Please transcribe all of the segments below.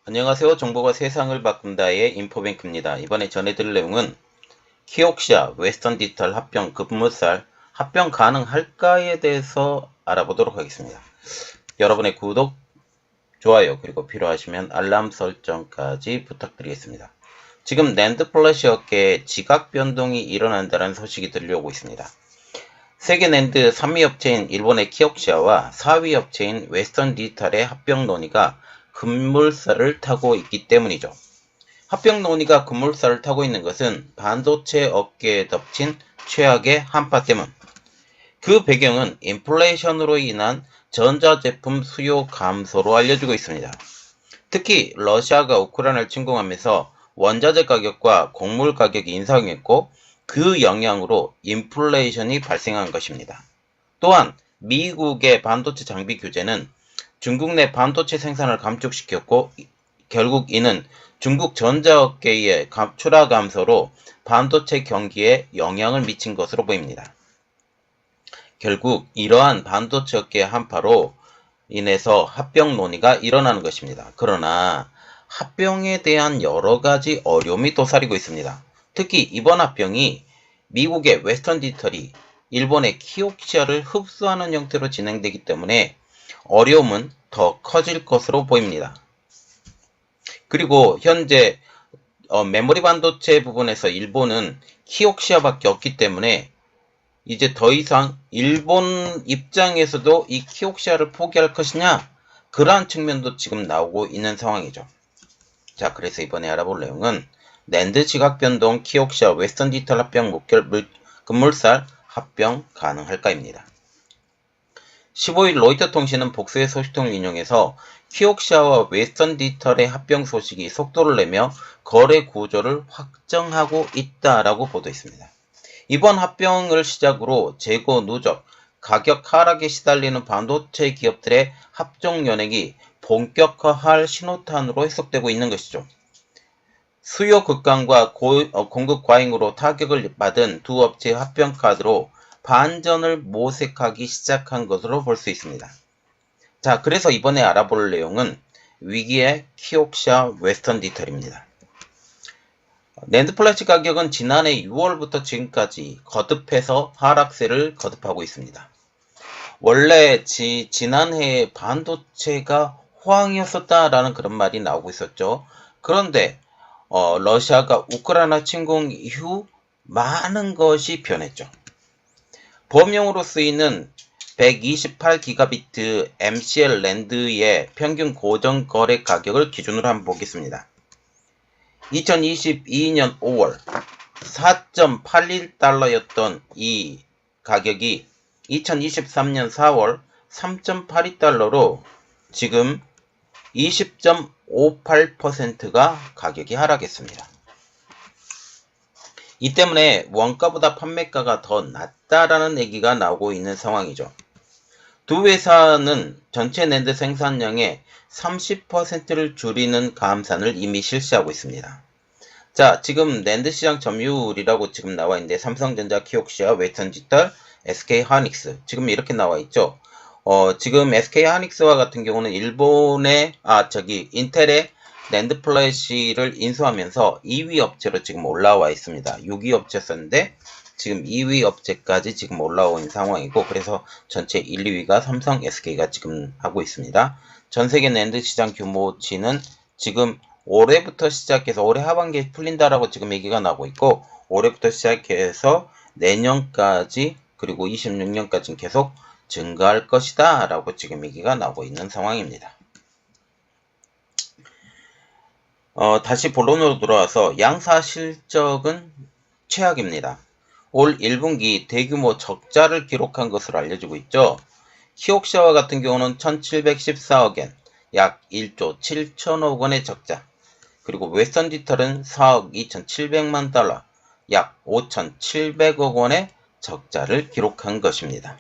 안녕하세요. 정보가 세상을 바꾼다의 인포뱅크입니다. 이번에 전해드릴 내용은 키옥시아 웨스턴 디지털 합병 급무살 합병 가능할까에 대해서 알아보도록 하겠습니다. 여러분의 구독, 좋아요 그리고 필요하시면 알람 설정까지 부탁드리겠습니다. 지금 낸드 플래시 업계에 지각 변동이 일어난다는 소식이 들려오고 있습니다. 세계 낸드 3위 업체인 일본의 키옥시아와 4위 업체인 웨스턴 디지털의 합병 논의가 급물살을 타고 있기 때문이죠. 합병 논의가 급물살을 타고 있는 것은 반도체 업계에 덮친 최악의 한파 때문. 그 배경은 인플레이션으로 인한 전자제품 수요 감소로 알려지고 있습니다. 특히 러시아가 우크라이나를 침공하면서 원자재 가격과 곡물 가격이 인상했고 그 영향으로 인플레이션이 발생한 것입니다. 또한 미국의 반도체 장비 규제는 중국 내 반도체 생산을 감축시켰고 결국 이는 중국 전자업계의 출하 감소로 반도체 경기에 영향을 미친 것으로 보입니다. 결국 이러한 반도체 업계의 한파로 인해서 합병 논의가 일어나는 것입니다. 그러나 합병에 대한 여러 가지 어려움이 도사리고 있습니다. 특히 이번 합병이 미국의 웨스턴 디지털이 일본의 키옥시아를 흡수하는 형태로 진행되기 때문에 어려움은 더 커질 것으로 보입니다. 그리고 현재 메모리 반도체 부분에서 일본은 키옥시아밖에 없기 때문에 이제 더 이상 일본 입장에서도 이 키옥시아를 포기할 것이냐, 그러한 측면도 지금 나오고 있는 상황이죠. 자, 그래서 이번에 알아볼 내용은 낸드 지각 변동 키옥시아 웨스턴 디지털 합병 급물살 합병 가능할까입니다. 15일 로이터 통신은 복수의 소식통을 인용해서 키옥시아와 웨스턴 디지털의 합병 소식이 속도를 내며 거래 구조를 확정하고 있다라고 보도했습니다. 이번 합병을 시작으로 재고 누적, 가격 하락에 시달리는 반도체 기업들의 합종 연행이 본격화할 신호탄으로 해석되고 있는 것이죠. 수요 급감과 공급 과잉으로 타격을 받은 두 업체의 합병 카드로 반전을 모색하기 시작한 것으로 볼 수 있습니다. 자, 그래서 이번에 알아볼 내용은 위기의 키옥시아 웨스턴 디지털입니다. 낸드 플래시 가격은 지난해 6월부터 지금까지 거듭해서 하락세를 거듭하고 있습니다. 원래 지난해에 반도체가 호황이었었다라는 그런 말이 나오고 있었죠. 그런데 러시아가 우크라이나 침공 이후 많은 것이 변했죠. 범용으로 쓰이는 128기가비트 MCL 랜드의 평균 고정 거래 가격을 기준으로 한번 보겠습니다. 2022년 5월 4.81달러였던 이 가격이 2023년 4월 3.82달러로 지금 20.58%가 가격이 하락했습니다. 이 때문에 원가보다 판매가가 더 낮다라는 얘기가 나오고 있는 상황이죠. 두 회사는 전체 낸드 생산량의 30%를 줄이는 감산을 이미 실시하고 있습니다. 자, 지금 낸드 시장 점유율이라고 지금 나와 있는데 삼성전자, 키옥시아, 웨스턴 디지털, SK 하이닉스 지금 이렇게 나와 있죠. 지금 SK 하이닉스와 같은 경우는 일본의 인텔의 낸드 플래시를 인수하면서 2위 업체로 지금 올라와 있습니다. 6위 업체였었는데 지금 2위 업체까지 지금 올라온 상황이고, 그래서 전체 1, 2위가 삼성, SK가 지금 하고 있습니다. 전 세계 낸드 시장 규모치는 지금 올해부터 시작해서 올해 하반기에 풀린다라고 지금 얘기가 나오고 있고, 올해부터 시작해서 내년까지 그리고 26년까지는 계속 증가할 것이다 라고 지금 얘기가 나오고 있는 상황입니다. 다시 본론으로 돌아와서 양사 실적은 최악입니다. 올 1분기 대규모 적자를 기록한 것으로 알려지고 있죠. 키옥시아와 같은 경우는 1714억엔, 약 1조 7천억 원의 적자, 그리고 웨스턴 디지털은 4억 2700만 달러, 약 5700억 원의 적자를 기록한 것입니다.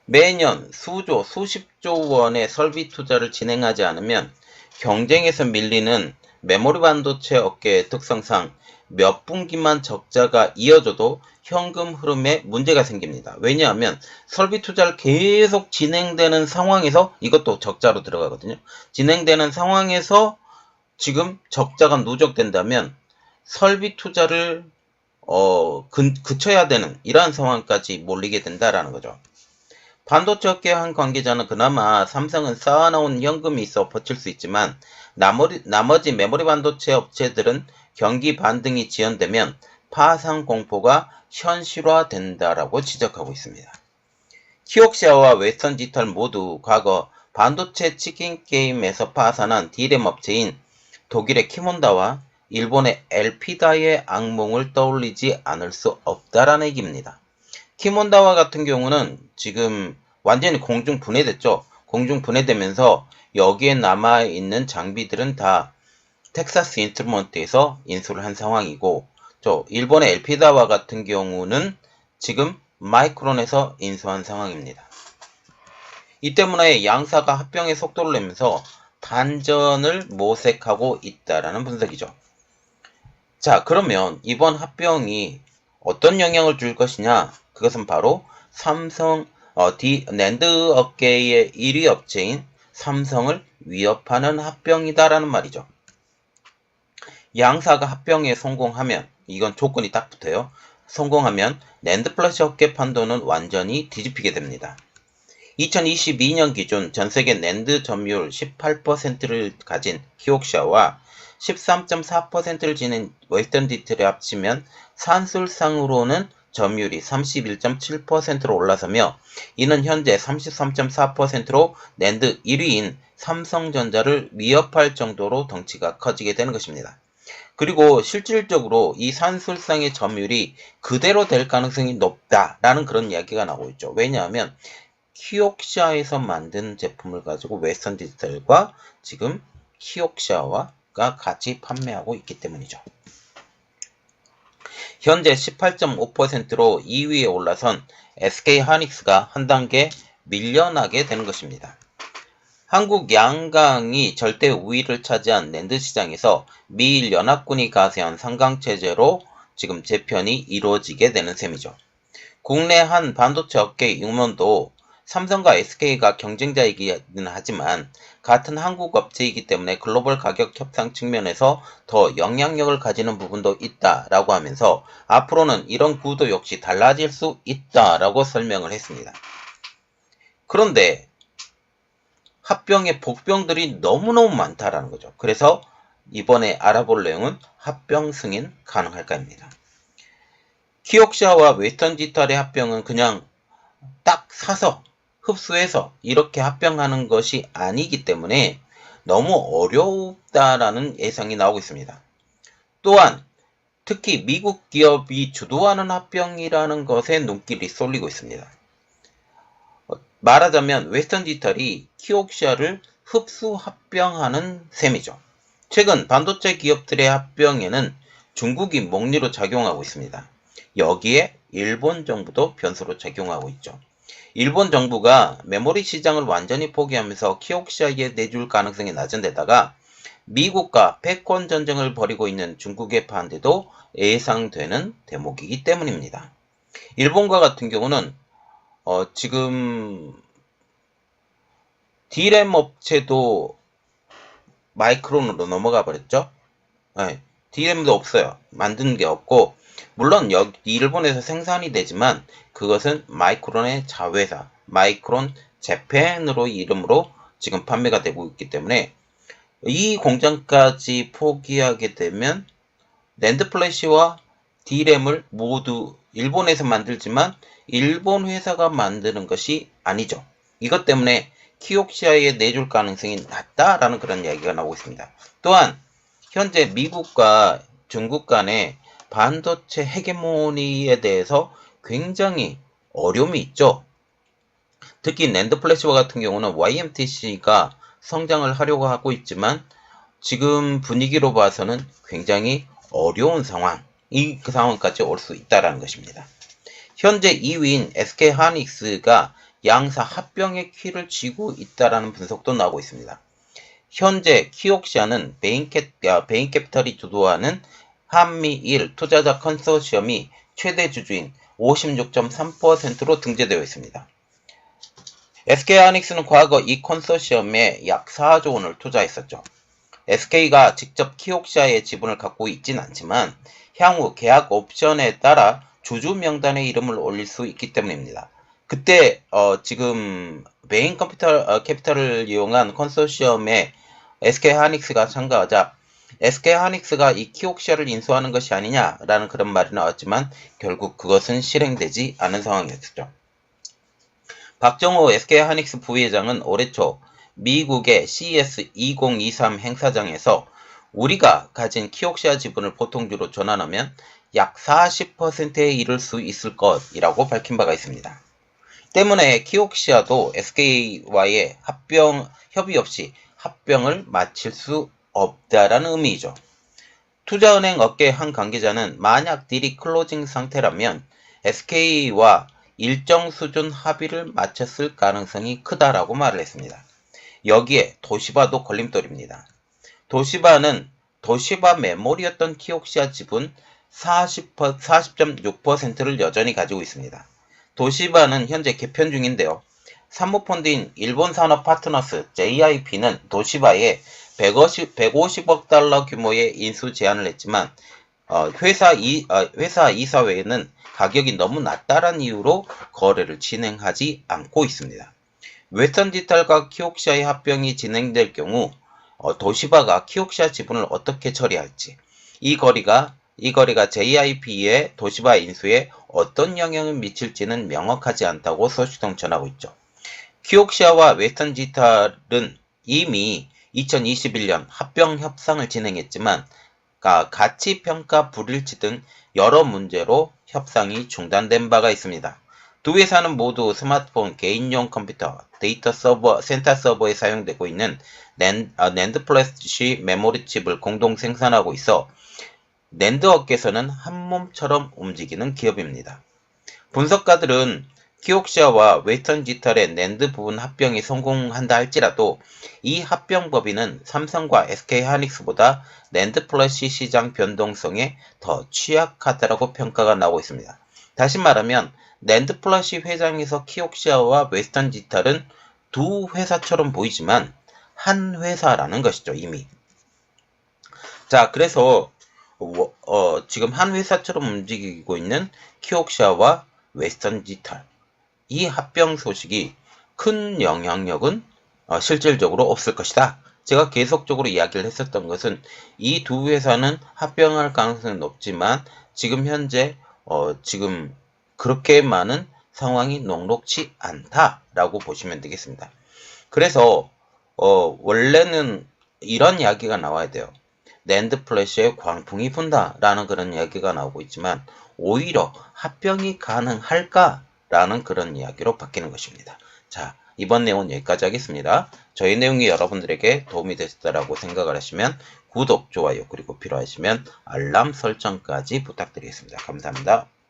매년 수조, 수십조 원의 설비 투자를 진행하지 않으면 경쟁에서 밀리는 메모리 반도체 업계의 특성상 몇 분기만 적자가 이어져도 현금 흐름에 문제가 생깁니다. 왜냐하면 설비 투자를 계속 진행되는 상황에서 이것도 적자로 들어가거든요. 진행되는 상황에서 지금 적자가 누적된다면 설비 투자를 그쳐야 되는 이러한 상황까지 몰리게 된다라는 거죠. 반도체 업계 한 관계자는 그나마 삼성은 쌓아놓은 현금이 있어 버틸 수 있지만 나머지 메모리 반도체 업체들은 경기 반등이 지연되면 파산 공포가 현실화된다라고 지적하고 있습니다. 키옥시아와 웨스턴 디지털 모두 과거 반도체 치킨 게임에서 파산한 D램 업체인 독일의 키몬다와 일본의 엘피다의 악몽을 떠올리지 않을 수 없다라는 얘기입니다. 키몬다와 같은 경우는 지금 완전히 공중 분해됐죠. 공중 분해되면서 여기에 남아있는 장비들은 다 텍사스 인스트루먼트에서 인수를 한 상황이고, 일본의 엘피다와 같은 경우는 지금 마이크론에서 인수한 상황입니다. 이 때문에 양사가 합병의 속도를 내면서 반전을 모색하고 있다라는 분석이죠. 자, 그러면 이번 합병이 어떤 영향을 줄 것이냐? 그것은 바로 삼성, 낸드 업계의 1위 업체인 삼성을 위협하는 합병이다라는 말이죠. 양사가 합병에 성공하면, 이건 조건이 딱 붙어요. 성공하면 낸드 플래시 업계 판도는 완전히 뒤집히게 됩니다. 2022년 기준 전세계 낸드 점유율 18%를 가진 키옥시아와 13.4%를 지닌 웨스턴 디지털을 합치면 산술상으로는 점유율이 31.7%로 올라서며, 이는 현재 33.4%로 낸드 1위인 삼성전자를 위협할 정도로 덩치가 커지게 되는 것입니다. 그리고 실질적으로 이 산술상의 점유율이 그대로 될 가능성이 높다라는 그런 이야기가 나오고 있죠. 왜냐하면 키옥시아에서 만든 제품을 가지고 웨스턴 디지털과 지금 키옥시아가 같이 판매하고 있기 때문이죠. 현재 18.5%로 2위에 올라선 SK하이닉스가 한 단계 밀려나게 되는 것입니다. 한국 양강이 절대 우위를 차지한 낸드 시장에서 미일 연합군이 가세한 상강체제로 지금 재편이 이루어지게 되는 셈이죠. 국내 한 반도체 업계 임원도 삼성과 SK가 경쟁자이기는 하지만 같은 한국 업체이기 때문에 글로벌 가격 협상 측면에서 더 영향력을 가지는 부분도 있다라고 하면서 앞으로는 이런 구도 역시 달라질 수 있다라고 설명을 했습니다. 그런데 합병의 복병들이 너무너무 많다라는 거죠. 그래서 이번에 알아볼 내용은 합병 승인 가능할까입니다. 키옥시아와 웨스턴 디지털의 합병은 그냥 딱 사서 흡수해서 이렇게 합병하는 것이 아니기 때문에 너무 어렵다라는 예상이 나오고 있습니다. 또한 특히 미국 기업이 주도하는 합병이라는 것에 눈길이 쏠리고 있습니다. 말하자면 웨스턴 디지털이 키옥시아를 흡수 합병하는 셈이죠. 최근 반도체 기업들의 합병에는 중국이 목리로 작용하고 있습니다. 여기에 일본 정부도 변수로 작용하고 있죠. 일본 정부가 메모리 시장을 완전히 포기하면서 키옥시아에 내줄 가능성이 낮은 데다가 미국과 패권 전쟁을 벌이고 있는 중국의 반대도 예상되는 대목이기 때문입니다. 일본과 같은 경우는 지금 D램 업체도 마이크론으로 넘어가 버렸죠. 네, D램도 없어요. 만드는 게 없고, 물론 일본에서 생산이 되지만 그것은 마이크론의 자회사 마이크론 재팬으로 이름으로 지금 판매가 되고 있기 때문에 이 공장까지 포기하게 되면 낸드 플래시와 D램을 모두 일본에서 만들지만 일본 회사가 만드는 것이 아니죠. 이것 때문에 키옥시아에 내줄 가능성이 낮다라는 그런 이야기가 나오고 있습니다. 또한 현재 미국과 중국 간의 반도체 헤게모니에 대해서 굉장히 어려움이 있죠. 특히 낸드 플래시와 같은 경우는 YMTC가 성장을 하려고 하고 있지만 지금 분위기로 봐서는 굉장히 어려운 상황, 그 상황까지 올 수 있다는 것입니다. 현재 2위인 SK하이닉스가 양사 합병의 키를 쥐고 있다는 분석도 나오고 있습니다. 현재 키옥시아는 베인캐피탈이 주도하는 한미일 투자자 컨소시엄이 최대 주주인 56.3%로 등재되어 있습니다. SK하이닉스는 과거 이 컨소시엄에 약 4조 원을 투자했었죠. SK가 직접 키옥시아의 지분을 갖고 있진 않지만 향후 계약 옵션에 따라 주주 명단에 이름을 올릴 수 있기 때문입니다. 그때 지금 메인 캐피탈을 이용한 컨소시엄에 SK하이닉스가 참가하자 SK하이닉스가 이 키옥시아를 인수하는 것이 아니냐라는 그런 말이 나왔지만 결국 그것은 실행되지 않은 상황이었죠. 박정호 SK하이닉스 부회장은 올해 초 미국의 CES 2023 행사장에서 우리가 가진 키옥시아 지분을 보통주로 전환하면 약 40%에 이를 수 있을 것이라고 밝힌 바가 있습니다. 때문에 키옥시아도 SK와의 협의 없이 합병을 마칠 수 없다라는 의미이죠. 투자은행 업계 한 관계자는 만약 딜이 클로징 상태라면 SK와 일정 수준 합의를 마쳤을 가능성이 크다라고 말을 했습니다. 여기에 도시바도 걸림돌입니다. 도시바 메모리였던 키옥시아 지분 40.6%를 여전히 가지고 있습니다. 도시바는 현재 개편 중인데요. 사모펀드인 일본산업파트너스 JIP는 도시바에 150억 달러 규모의 인수 제안을 했지만 회사 이사회는 가격이 너무 낮다는 이유로 거래를 진행하지 않고 있습니다. 웨스턴디지털과 키옥시아의 합병이 진행될 경우 도시바가 키옥시아 지분을 어떻게 처리할지, 이 거래가 JIP의 도시바 인수에 어떤 영향을 미칠지는 명확하지 않다고 소식통 전하고 있죠. 키옥시아와 웨스턴디지털은 이미 2021년 합병 협상을 진행했지만 가치평가 불일치 등 여러 문제로 협상이 중단된 바가 있습니다. 두 회사는 모두 스마트폰, 개인용 컴퓨터, 데이터 서버, 센터 서버에 사용되고 있는 낸드 플래시 메모리 칩을 공동 생산하고 있어 낸드 업계에서는 한몸처럼 움직이는 기업입니다. 분석가들은 키옥시아와 웨스턴디지털의 낸드 부분 합병이 성공한다 할지라도 이 합병 법인은 삼성과 SK하이닉스보다 낸드 플래시 시장 변동성에 더 취약하다라고 평가가 나오고 있습니다. 다시 말하면 낸드 플래시 회장에서 키옥시아와 웨스턴디지털은 두 회사처럼 보이지만 한 회사라는 것이죠, 이미. 자, 그래서 지금 한 회사처럼 움직이고 있는 키옥시아와 웨스턴디지털, 이 합병 소식이 큰 영향력은 실질적으로 없을 것이다. 제가 계속적으로 이야기를 했었던 것은 이 두 회사는 합병할 가능성이 높지만 지금 현재 지금 그렇게 많은 상황이 녹록치 않다라고 보시면 되겠습니다. 그래서 원래는 이런 이야기가 나와야 돼요. 낸드 플래시에 광풍이 분다라는 그런 이야기가 나오고 있지만 오히려 합병이 가능할까라는 그런 이야기로 바뀌는 것입니다. 자, 이번 내용은 여기까지 하겠습니다. 저희 내용이 여러분들에게 도움이 되셨다라고 생각을 하시면 구독, 좋아요, 그리고 필요하시면 알람 설정까지 부탁드리겠습니다. 감사합니다.